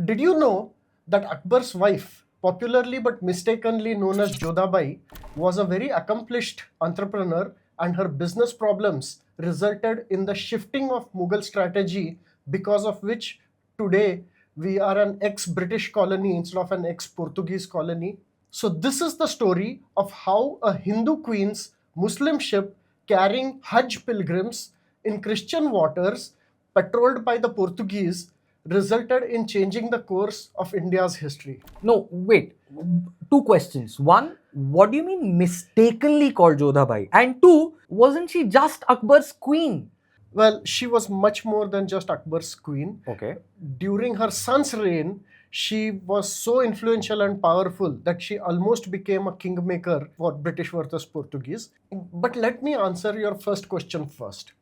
Did you know that Akbar's wife, popularly but mistakenly known as Jodhabai, was a very accomplished entrepreneur, and her business problems resulted in the shifting of Mughal strategy, because of which today we are an ex-British colony instead of an ex-Portuguese colony. So this is the story of how a Hindu queen's Muslim ship carrying Hajj pilgrims in Christian waters, patrolled by the Portuguese, resulted in changing the course of India's history. No, wait. Two questions. One, what do you mean mistakenly called Jodhabai? And two, wasn't she just Akbar's queen? Well, she was much more than just Akbar's queen. Okay. During her son's reign, she was so influential and powerful that she almost became a kingmaker for British versus Portuguese. But let me answer your first question first.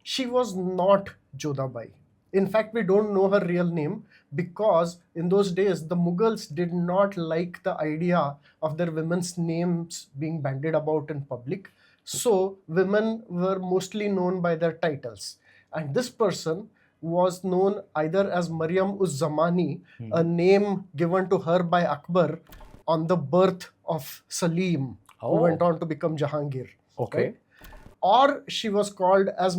She was not Jodhabai. In fact, we don't know her real name because in those days the Mughals did not like the idea of their women's names being bandied about in public. So women were mostly known by their titles. And this person was known either as Miriam uz Zamani, a name given to her by Akbar on the birth of Salim, who went on to become Jahangir. Okay. Right? Or she was called as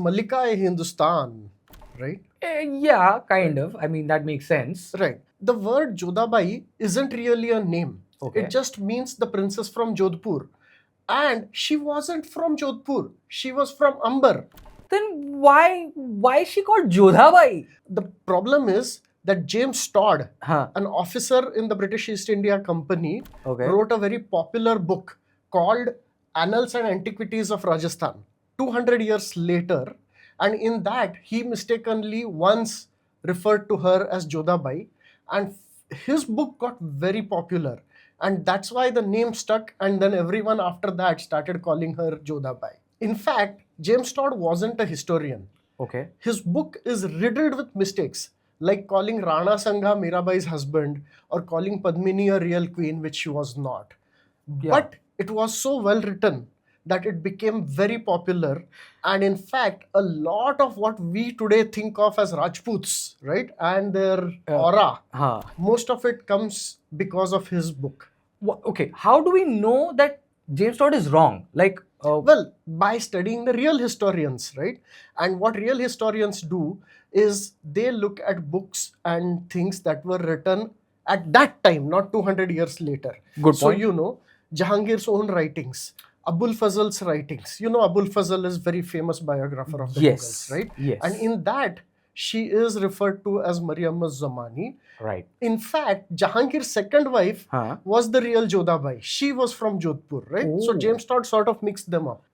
Malika-e-Hindustan, right? Yeah, kind of. I mean, that makes sense. Right. The word Jodhabai isn't really a name. Okay. It just means the princess from Jodhpur. And she wasn't from Jodhpur. She was from Amber. Then why is she called Jodhabai? The problem is that James Todd, Huh. an officer in the British East India Company, Okay. wrote a very popular book called Annals and Antiquities of Rajasthan 200 years later. And in that, he mistakenly once referred to her as Jodhabai. And his book got very popular. And that's why the name stuck. And then everyone after that started calling her Jodhabai. In fact, James Todd wasn't a historian. Okay. His book is riddled with mistakes, like calling Rana Sangha Mirabai's husband or calling Padmini a real queen, which she was not. Yeah. But it was so well written that it became very popular. And in fact, a lot of what we today think of as Rajputs, right, and their aura, Huh. most of it comes because of his book. Okay. How do we know that James Todd is wrong? Like, Well, by studying the real historians, right? And what real historians do is they look at books and things that were written at that time, not 200 years later. Good So, point. you know, Jahangir's own writings, Abul Fazl's writings. You know, Abul Fazl is very famous biographer of the Yes. Mughals, right? Yes. And in that, she is referred to as Maryam Zamani. right. In fact, Jahangir's second wife Huh. was the real Jodhabai. She was from Jodhpur, right? So Oh. James Todd sort of mixed them up.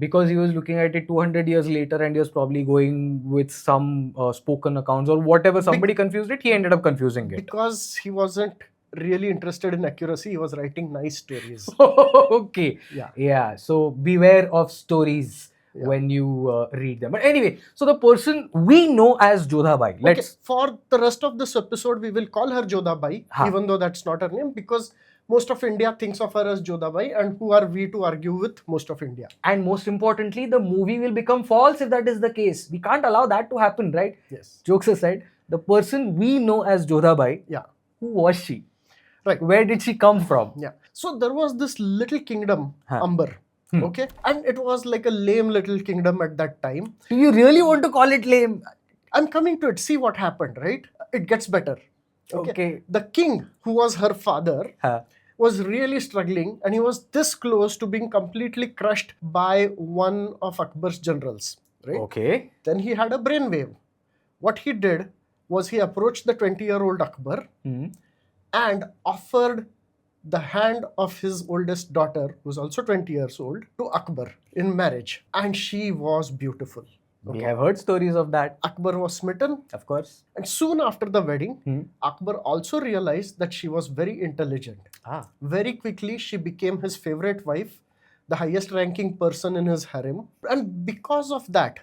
Because he was looking at it 200 years later and he was probably going with some spoken accounts or whatever. Somebody confused it. He ended up confusing it. Because he wasn't really interested in accuracy, he was writing nice stories. Okay. Yeah. Yeah. So beware of stories Yeah. when you read them. But anyway, so the person we know as Jodhabai. Okay, Let's. for the rest of this episode, we will call her Jodhabai, Ha. even though that's not her name, because most of India thinks of her as Jodhabai, and who are we to argue with most of India? And most importantly, the movie will become false if that is the case. We can't allow that to happen, right? Yes. Jokes aside, the person we know as Jodhabai, Yeah. who was she? Right. Where did she come from? Yeah. So there was this little kingdom, Huh. Amber. Okay. And it was like a lame little kingdom at that time. Do you really want to call it lame? I'm coming to it. See what happened, right? It gets better. Okay. The king, who was her father, Huh. was really struggling, and he was this close to being completely crushed by one of Akbar's generals, right? Okay. Then he had a brainwave. What he did was he approached the 20-year-old Akbar and offered the hand of his oldest daughter, who's also 20 years old, to Akbar in marriage. And she was beautiful. We have heard stories of that. Akbar was smitten. Of course. And soon after the wedding, Akbar also realized that she was very intelligent. Very quickly, she became his favorite wife, the highest ranking person in his harem. And because of that,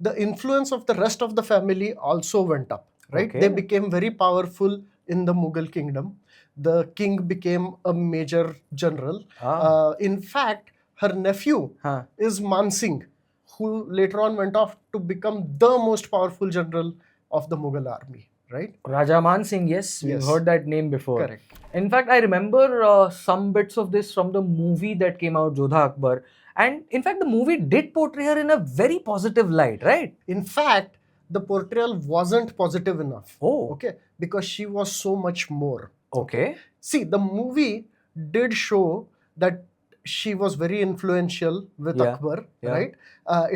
the influence of the rest of the family also went up, right? Okay. They became very powerful in the Mughal kingdom. The king became a major general. In fact, her nephew is Man Singh, who later on went off to become the most powerful general of the Mughal army, right? Raja Man Singh, yes, we've Yes. heard that name before. Correct. In fact, I remember some bits of this from the movie that came out, Jodha Akbar. And in fact, the movie did portray her in a very positive light, right? In fact, the portrayal wasn't positive enough. Oh. Okay, because she was so much more. Okay. See, the movie did show that she was very influential with Yeah, Akbar, yeah. right?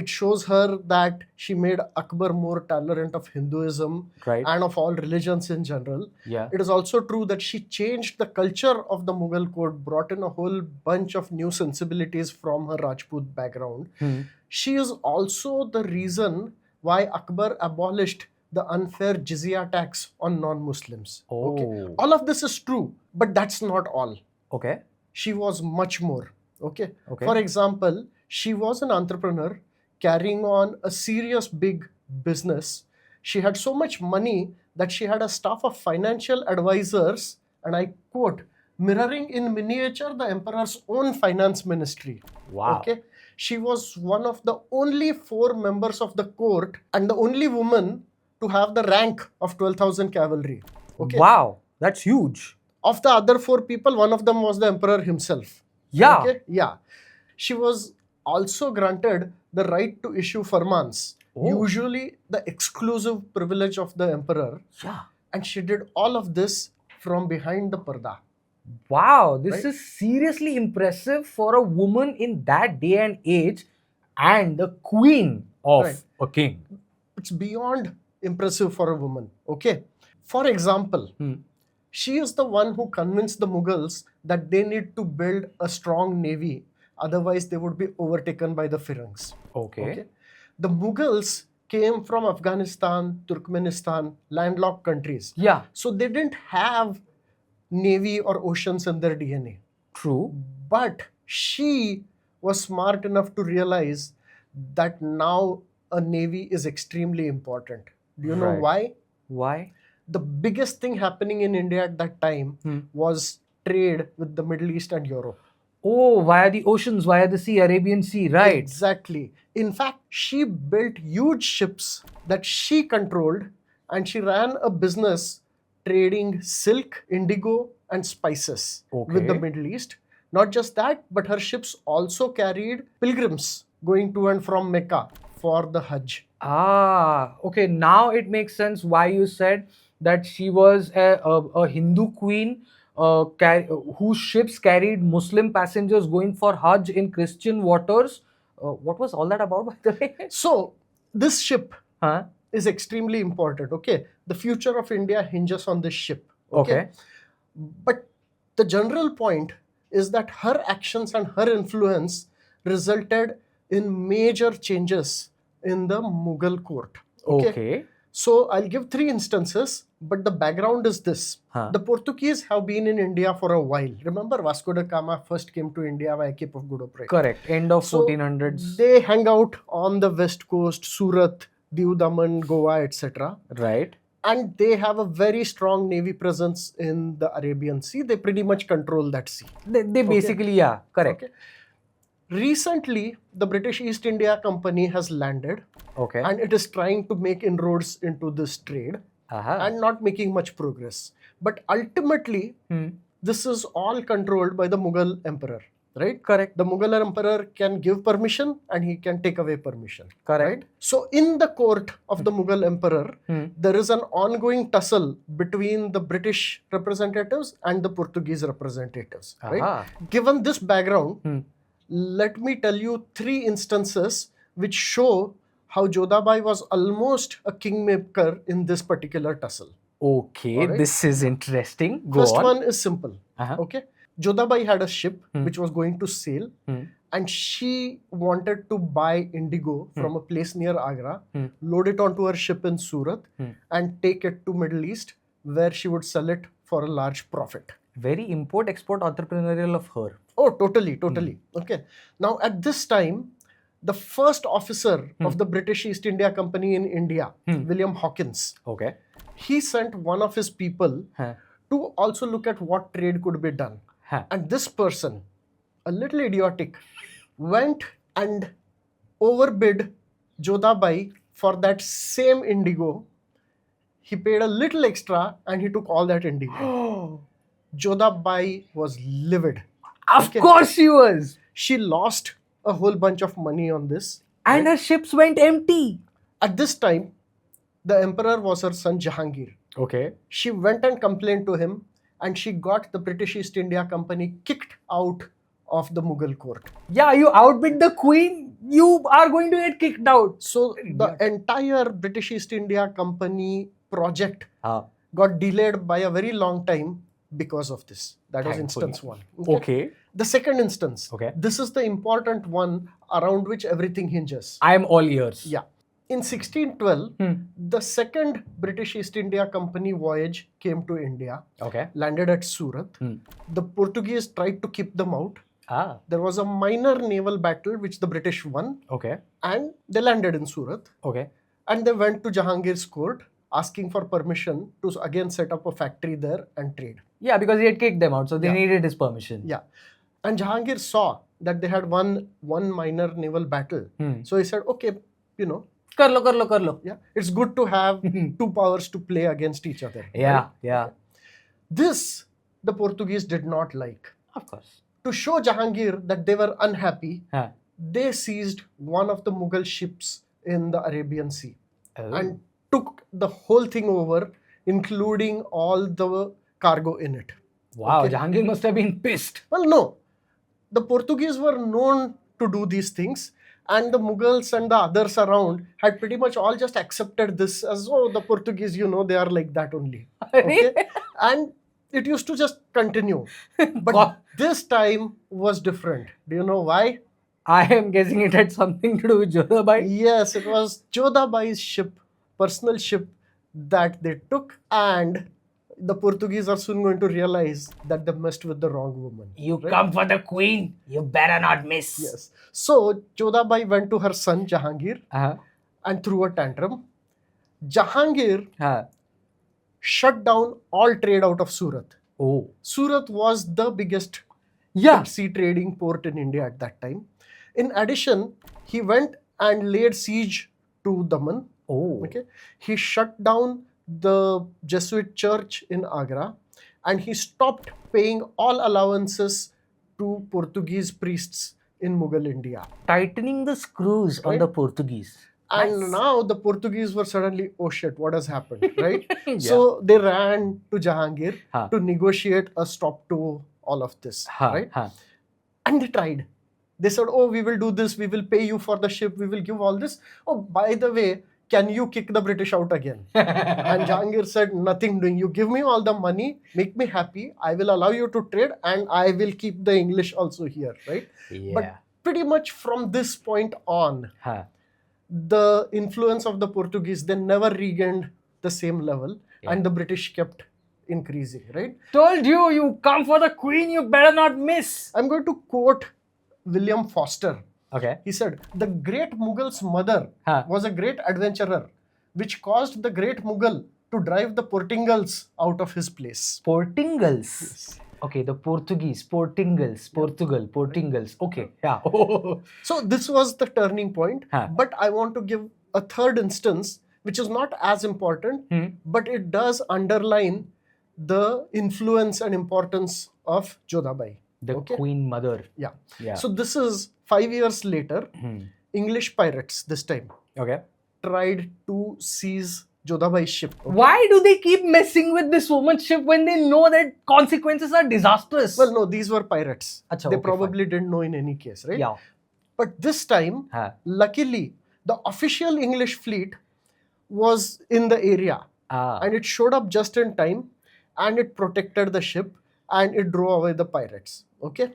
It shows her that she made Akbar more tolerant of Hinduism Right. and of all religions in general. Yeah. It is also true that she changed the culture of the Mughal court, brought in a whole bunch of new sensibilities from her Rajput background. She is also the reason why Akbar abolished the unfair jizya tax on non-Muslims. Okay, Oh. all of this is true, but that's not all. Okay. She was much more. Okay. Okay. For example, she was an entrepreneur carrying on a serious big business. She had so much money that she had a staff of financial advisors, and I quote, mirroring in miniature the emperor's own finance ministry. Wow. Okay. She was one of the only 4 members of the court and the only woman to have the rank of 12,000 cavalry. Okay. Wow. That's huge. Of the other 4 people, one of them was the emperor himself. Yeah. Okay. Yeah. She was also granted the right to issue farmans, Oh. usually the exclusive privilege of the emperor. Yeah. And she did all of this from behind the parda. Wow, this Right? is seriously impressive for a woman in that day and age and the queen of Right. a king. It's beyond impressive for a woman. Okay. For example, she is the one who convinced the Mughals that they need to build a strong navy, otherwise they would be overtaken by the Firangs. Okay. The Mughals came from Afghanistan, Turkmenistan, landlocked countries. Yeah, So they didn't have navy or oceans in their DNA. true. But she was smart enough to realize that now a navy is extremely important. Do you know Right. why? Why? The biggest thing happening in India at that time was trade with the Middle East and Europe. Oh, via the oceans, via the sea, Arabian Sea, right? Exactly. In fact, she built huge ships that she controlled, and she ran a business trading silk, indigo, and spices with the Okay. Middle East. Not just that, but her ships also carried pilgrims going to and from Mecca for the Hajj. Ah, okay. Now it makes sense why you said that she was a Hindu queen whose ships carried Muslim passengers going for Hajj in Christian waters. What was all that about, by the way? So, this ship Huh? is extremely important. Okay. The future of India hinges on this ship. Okay. But the general point is that her actions and her influence resulted in major changes in the Mughal court. Okay. So I'll give 3 instances, but the background is this. Huh. The Portuguese have been in India for a while. Remember, Vasco da Gama first came to India via Cape of Good Hope. Correct. End of So 1400s. they hang out on the west coast, Surat, Diu Daman, Goa, etc. Right. And they have a very strong navy presence in the Arabian Sea. They pretty much control that sea. They basically, yeah, correct. Okay. Recently, the British East India Company has landed, Okay. and it is trying to make inroads into this trade Aha. and not making much progress. But ultimately, this is all controlled by the Mughal emperor, right? Correct. The Mughal emperor can give permission and he can take away permission. Correct. Right? So, in the court of the Mughal emperor, there is an ongoing tussle between the British representatives and the Portuguese representatives. Right? Aha. Given this background, let me tell you 3 instances which show how Jodhabai was almost a kingmaker in this particular tussle. Okay, Alright. this is interesting. Go First on. one is simple. Uh-huh. Okay. Jodhabai had a ship which was going to sail, and she wanted to buy indigo from a place near Agra, load it onto her ship in Surat, and take it to Middle East, where she would sell it for a large profit. Very import-export entrepreneurial of her. Oh, totally. Okay. Now, at this time, the first officer of the British East India Company in India, William Hawkins, Okay. he sent one of his people Huh. to also look at what trade could be done. Huh. And this person, a little idiotic, went and overbid Jodhabai for that same indigo. he paid a little extra and he took all that indigo. Jodhabai was livid. Of Okay. course she was. She lost a whole bunch of money on this. And her ships went empty. At this time, the emperor was her son Jahangir. Okay. She went and complained to him, and she got the British East India Company kicked out of the Mughal court. Yeah, you outbid the queen, you are going to get kicked out. So the entire British East India Company project got delayed by a very long time because of this. That was Thankfully. instance one. Okay. The second instance. Okay. This is the important one around which everything hinges. I am all ears. Yeah. In 1612, the second British East India Company voyage came to India, Okay. landed at Surat. The Portuguese tried to keep them out. There was a minor naval battle which the British won, Okay. and they landed in Surat. Okay. And they went to Jahangir's court asking for permission to again set up a factory there and trade. Yeah, because he had kicked them out, so they Yeah. needed his permission. Yeah. And Jahangir saw that they had won one minor naval battle. So he said, okay, you know, Kar lo. yeah, it's good to have two powers to play against each other. Yeah, right? yeah. This the Portuguese did not like. Of course. To show Jahangir that they were unhappy, Huh. they seized one of the Mughal ships in the Arabian Sea and took the whole thing over, including all the cargo in it. Wow, Okay. Jahangir must have been pissed. Well, no. The Portuguese were known to do these things, and the Mughals and the others around had pretty much all just accepted this as, oh, the Portuguese, you know, they are like that only. Okay? And it used to just continue. But this time was different. Do you know why? I am guessing it had something to do with Jodhabai. Yes, it was Jodhabai's ship, personal ship that they took, and the Portuguese are soon going to realize that they messed with the wrong woman. You come for the queen, you better not miss. Yes. So Jodhabai went to her son Jahangir and threw a tantrum. Jahangir shut down all trade out of Surat. Oh. Surat was the biggest Yeah. sea trading port in India at that time. In addition, he went and laid siege to Daman. Oh. Okay. He shut down the Jesuit church in Agra, and he stopped paying all allowances to Portuguese priests in Mughal India. Tightening the screws on Right. the Portuguese. And Nice. now the Portuguese were suddenly, oh shit, what has happened, right? Yeah. So they ran to Jahangir Huh. to negotiate a stop to all of this, right? And they tried. They said, oh, we will do this, we will pay you for the ship, we will give all this. Oh, by the way, can you kick the British out again? And Jahangir said, nothing doing. You give me all the money, make me happy, I will allow you to trade, and I will keep the English also here, right? Yeah. But pretty much from this point on, the influence of the Portuguese, they never regained the same level, and the British kept increasing, right? Told you, you come for the queen, you better not miss. I'm going to quote William Foster. Okay. He said, the great Mughal's mother was a great adventurer, which caused the great Mughal to drive the Portingals out of his place. Portingals. Yes. Okay, the Portuguese, Portingals, Portugal, Portingals. Okay, yeah. So this was the turning point, but I want to give a third instance, which is not as important, but it does underline the influence and importance of Jodhabai. The queen mother. Yeah. Yeah. So this is 5 years later, English pirates this time Okay. tried to seize Jodhabai's ship. Okay? Why do they keep messing with this woman's ship when they know that consequences are disastrous? Well, no, these were pirates. Achha, They okay, probably didn't know in any case, right? Yeah. But this time, luckily, the official English fleet was in the area, and it showed up just in time, and it protected the ship, and it drove away the pirates. Okay?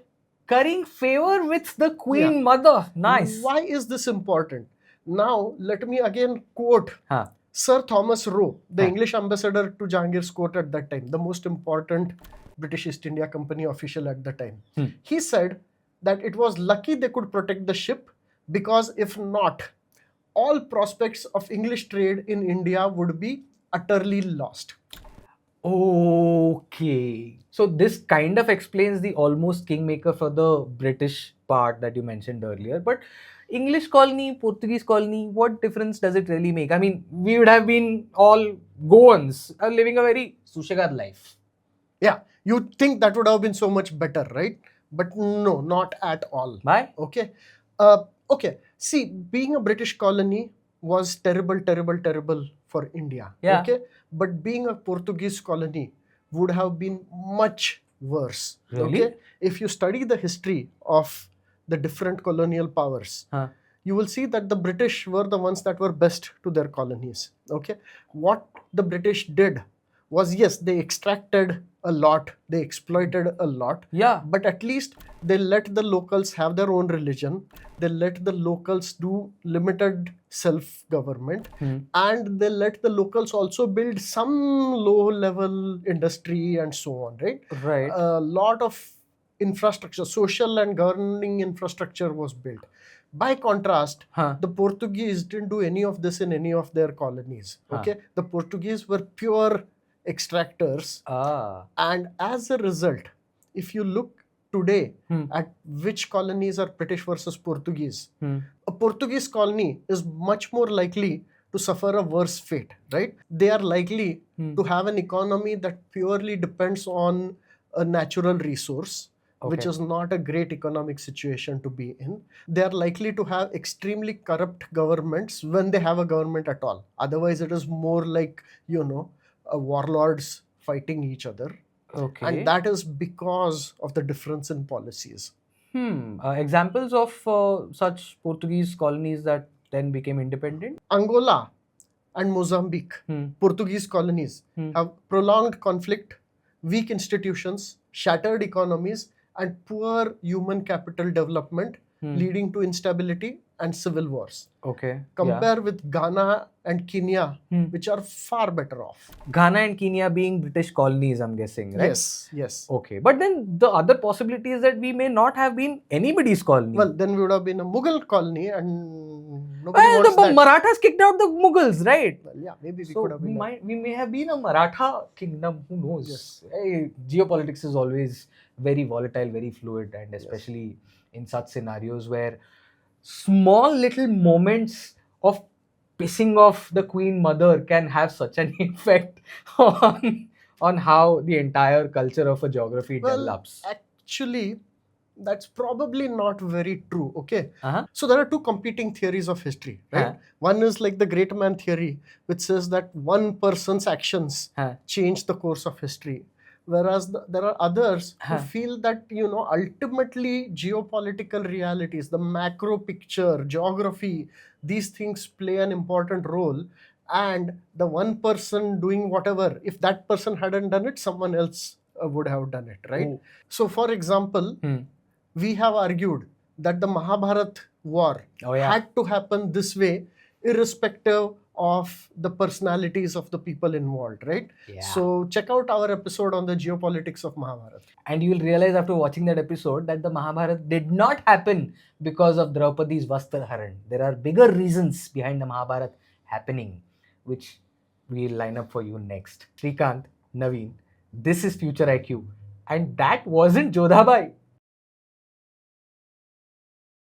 Currying favor with the queen mother. Nice. Why is this important? Now, let me again quote Sir Thomas Roe, the English ambassador to Jahangir's court at that time, the most important British East India Company official at the time. He said that it was lucky they could protect the ship, because if not, all prospects of English trade in India would be utterly lost. Okay. So this kind of explains the almost kingmaker for the British part that you mentioned earlier. But English colony, Portuguese colony, what difference does it really make? I mean, we would have been all Goans living a very sushagad life. Yeah, you'd think that would have been so much better, right? But no, not at all. Why? Okay. Okay. See, being a British colony was terrible for India. Yeah. Okay. But being a Portuguese colony would have been much worse. Really? Okay. If you study the history of the different colonial powers, Huh. you will see that the British were the ones that were best to their colonies. Okay. What the British did was, yes, they extracted a lot, they exploited a lot, Yeah. but at least they let the locals have their own religion, they let the locals do limited self-government, and they let the locals also build some low-level industry and so on, right? Right. A lot of infrastructure, social and governing infrastructure was built. By contrast, Huh. the Portuguese didn't do any of this in any of their colonies. Huh. Okay, the Portuguese were pure extractors, and as a result, if you look today at which colonies are British versus Portuguese, a Portuguese colony is much more likely to suffer a worse fate, right? They are likely to have an economy that purely depends on a natural resource, which Okay. is not a great economic situation to be in. They are likely to have extremely corrupt governments when they have a government at all. Otherwise, it is more like, warlords fighting each other. Okay. And that is because of the difference in policies. Examples of such Portuguese colonies that then became independent? Angola and Mozambique, Portuguese colonies, have prolonged conflict, weak institutions, shattered economies, and poor human capital development, leading to instability and civil wars. Okay. Compare with Ghana and Kenya, which are far better off. Ghana and Kenya being British colonies, I'm guessing, right? Yes. Okay. But then the other possibility is that we may not have been anybody's colony. Well, then we would have been a Mughal colony, and nobody Well, wants the that. Marathas kicked out the Mughals, right? Well, yeah, maybe we So could have been. we may have been a Maratha kingdom. Who knows? Yes. Hey, geopolitics is always very volatile, very fluid, and especially in such scenarios where small little moments of pissing off the Queen Mother can have such an effect on how the entire culture of a geography develops. Actually, that's probably not very true. Okay. Uh-huh. So there are two competing theories of history, right? Uh-huh. One is like the great man theory, which says that one person's actions change the course of history. Whereas there are others who feel that, ultimately geopolitical realities, the macro picture, geography, these things play an important role. And the one person doing whatever, if that person hadn't done it, someone else would have done it, right? Oh. So, for example, we have argued that the Mahabharat war had to happen this way, irrespective of the personalities of the people involved, right? Yeah. So check out our episode on the geopolitics of Mahabharat. And you will realize after watching that episode that the Mahabharat did not happen because of Draupadi's Vastraharan. There are bigger reasons behind the Mahabharat happening, which we'll line up for you next. Srikanth, Naveen, this is Future IQ, and that wasn't Jodhabai.